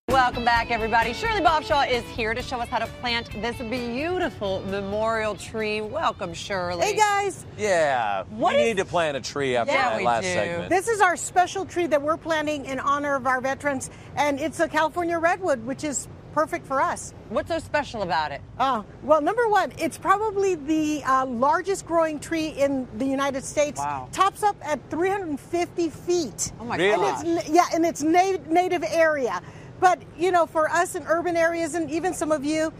Welcome back, everybody. Shirley Bobshaw is here to show us how to plant this beautiful memorial tree. Welcome, Shirley. Hey, guys. Yeah, we need to plant a tree after that last segment. This is our special tree that we're planting in honor of our veterans, and it's a California redwood, which is perfect for us. What's so special about it? Well, number one, it's probably the largest growing tree in the United States. Wow. Tops up at 350 feet. Oh, my gosh. And it's, in its native area. But, you know, for us in urban areas and even some of you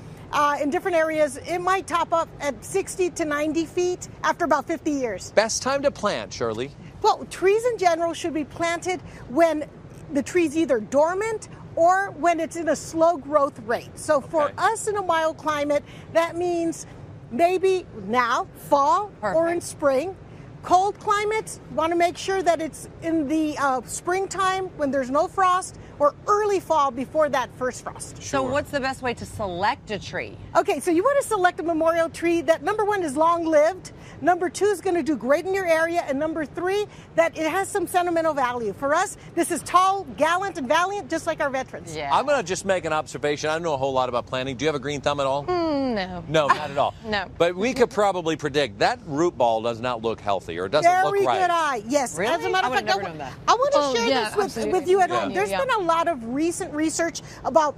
in different areas, it might top up at 60 to 90 feet after about 50 years. Best time to plant, Shirley? Well, trees in general should be planted when the tree's either dormant or when it's in a slow growth rate. So for us in a mild climate, that means maybe now, fall, or in spring. Cold climates, you want to make sure that it's in the springtime when there's no frost, or early fall before that first frost. So what's the best way to select a tree? Okay, so you want to select a memorial tree that, number one, is long-lived. Number two, is going to do great in your area. And number three, that it has some sentimental value. For us, this is tall, gallant, and valiant, just like our veterans. Yeah. I'm going to just make an observation. I don't know a whole lot about planting. Do you have a green thumb at all? No. No, not at all. No. But we could probably predict that root ball does not look healthy, or doesn't look Very right. good eye. Yes. Really? As a matter I of would've fact, never known that. I want to share this with you at home. There's been a lot of recent research about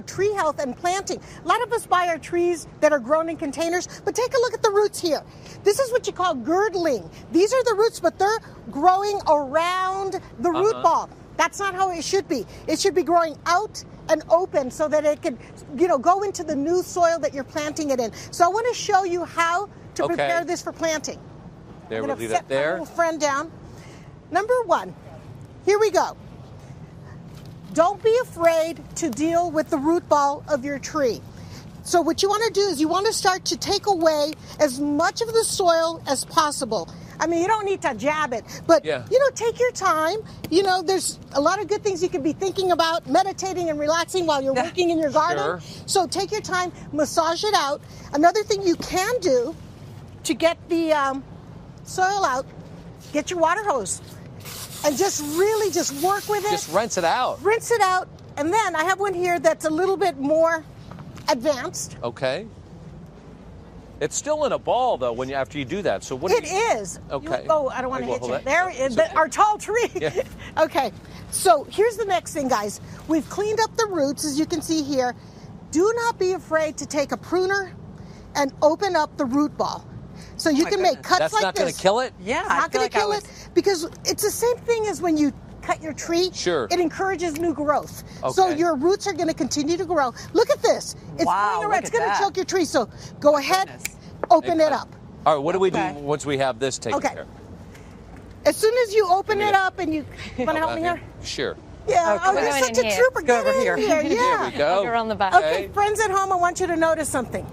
tree health and planting. A lot of us buy our trees that are grown in containers, but take a look at the roots here. This is what you call girdling. These are the roots, but they're growing around the root ball. That's not how it should be. It should be growing out and open so that it can, go into the new soil that you're planting it in. So I want to show you how to prepare this for planting. There, I'm we'll going do to set that there. my little friend down. Number one, here we go. Don't be afraid to deal with the root ball of your tree. So what you want to do is you want to start to take away as much of the soil as possible. I mean, you don't need to jab it, but, take your time. There's a lot of good things you could be thinking about, meditating and relaxing while you're working in your garden. So take your time, massage it out. Another thing you can do to get the soil out, get your water hose and just really work with it. Just rinse it out. Rinse it out. And then I have one here that's a little bit more advanced. Okay. It's still in a ball, though, after you do that. So what? It is. Okay. I don't want to hit you. There is our tall tree. Yeah. Okay. So here's the next thing, guys. We've cleaned up the roots, as you can see here. Do not be afraid to take a pruner and open up the root ball. So you can make cuts like this. That's not going to kill it? Yeah, It's not going to kill it because it's the same thing as when you cut your tree. Sure. It encourages new growth. Okay. So your roots are going to continue to grow. Look at this. It's going around. It's going to choke your tree. So go ahead, open it up. All right, what do we do once we have this taken care of? As soon as you open it up and you want to help me here? Sure. Yeah, Okay. you're such a trooper. Go over Get in here. here. Yeah. There we go. You're on the back. Okay, friends at home, I want you to notice something.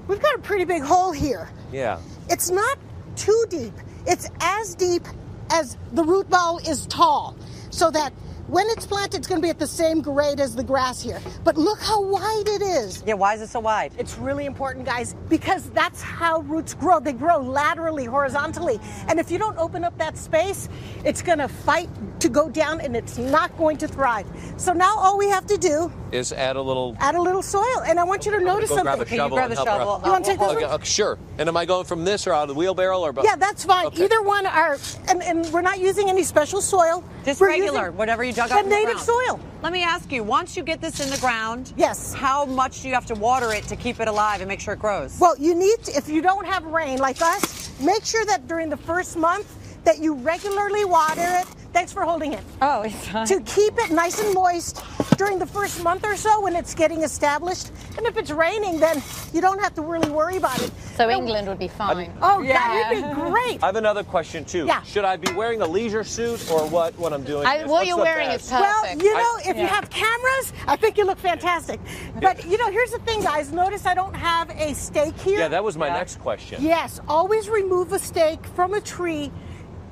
We've got a pretty big hole here. Yeah. It's not too deep. It's as deep as the root ball is tall, so that when it's planted, it's going to be at the same grade as the grass here. But look how wide it is. Yeah, why is it so wide? It's really important, guys, because that's how roots grow. They grow laterally, horizontally. And if you don't open up that space, it's going to fight to go down and it's not going to thrive. So now all we have to do is add a little soil. And I want you to notice something. Grab a shovel. Can you grab the shovel? You want to take this one? Sure. And am I going from this or out of the wheelbarrow or both? Yeah, that's fine. Okay. Either one are, and we're not using any special soil. Just We're regular, using whatever you dug the up from the native ground. soil. Let me ask you, once you get this in the ground, Yes. how much do you have to water it to keep it alive and make sure it grows? Well, you need to, if you don't have rain like us, make sure that during the first month that you regularly water it. Thanks for holding it. Oh, it's fine. To keep it nice and moist during the first month or so when it's getting established. And if it's raining, then you don't have to really worry about it. So England would be fine. Oh, that would be great. I have another question, too. Yeah. Should I be wearing a leisure suit or what I'm doing? What you're wearing is perfect. Well, if you have cameras, I think you look fantastic. But, here's the thing, guys. Notice I don't have a stake here. Yeah, that was my next question. Yes, always remove a stake from a tree.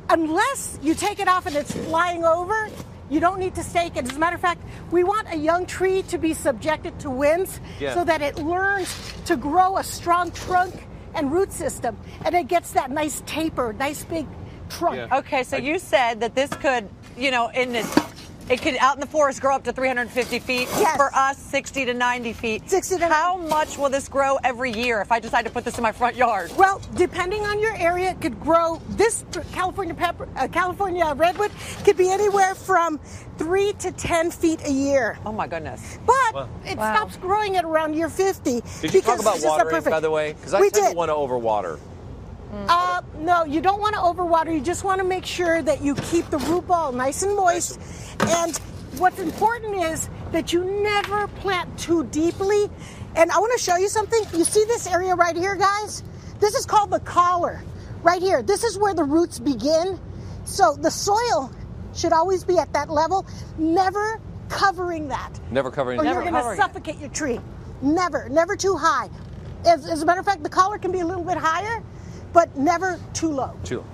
Unless you take it off and it's flying over, you don't need to stake it. As a matter of fact, we want a young tree to be subjected to winds so that it learns to grow a strong trunk and root system. And it gets that nice taper, nice big trunk. Yeah. Okay, so you said that this could, you know, it could out in the forest grow up to 350 feet. Yes. For us, 60 to 90 feet. 60 to How much will this grow every year if I decide to put this in my front yard? Well, depending on your area, it could grow. This California redwood could be anywhere from 3 to 10 feet a year. Oh my goodness. But it stops growing at around year 50. Did you talk about watering, by the way? Because I tend to want to overwater. No, you don't want to overwater. You just want to make sure that you keep the root ball nice and moist. And what's important is that you never plant too deeply. And I want to show you something. You see this area right here, guys? This is called the collar. Right here. This is where the roots begin. So the soil should always be at that level, never covering that. Never covering. Or you're going to suffocate your tree. Never too high. As a matter of fact, the collar can be a little bit higher, but never too low. Too low.